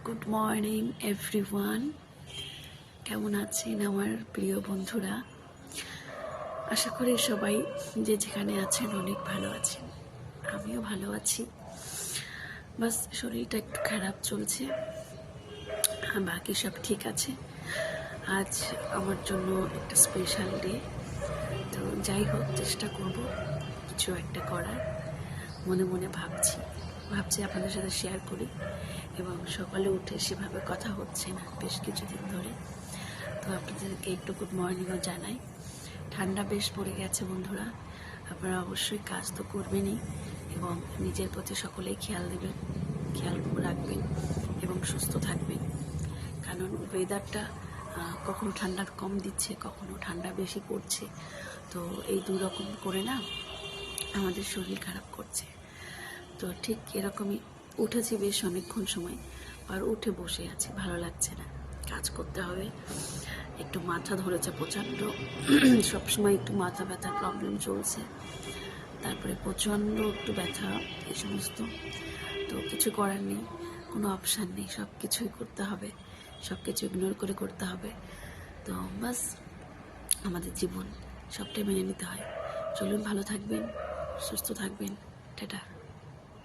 Good morning everyone. কেমন আছেন আমার প্রিয় বন্ধুরা? আশা করি সবাই যে যেখানে আছেন অনেক ভালো আছেন। আমিও ভালো আছি, বাস শরীরটা একটু খারাপ চলছে, বাকি সব ঠিক আছে। আজ আমার জন্য একটা স্পেশাল ডে, তো যাই হোক চেষ্টা করব কিছু একটা করার। মনে মনে ভাবছি আপনাদের সাথে শেয়ার করি। এবং সকালে উঠে সেভাবে কথা হচ্ছে না বেশ কিছুদিন ধরে, তো আপনাদেরকে একটু গুড মর্নিংও জানাই। ঠান্ডা বেশ পড়ে গেছে বন্ধুরা, আপনারা অবশ্যই কাজ তো করবেনই এবং নিজের প্রতি সকলেই খেয়াল রাখবেন এবং সুস্থ থাকবেন। কারণ ওয়েদারটা কখনো ঠান্ডা কম দিচ্ছে, কখনো ঠান্ডা বেশি পড়ছে, তো এই দুই রকম করে না আমাদের শরীর খারাপ করছে। তো ঠিক এরকমই উঠেছি বেশ অনেকক্ষণ সময়, আর উঠে বসে আছি, ভালো লাগছে না, কাজ করতে হবে। একটু মাথা ধরেছে প্রচণ্ড, সবসময় একটু মাথা ব্যথার প্রবলেম চলছে, তারপরে প্রচণ্ড একটু ব্যথা, এই সমস্ত। তো কিছু করার নেই, কোনো অপশান নেই, সব কিছুই করতে হবে, সব কিছু ইগনোর করে করতে হবে। তো বাস আমাদের জীবন, সবটাই মেনে নিতে হয়। চলুন, ভালো থাকবেন, সুস্থ থাকবেন, টাটা।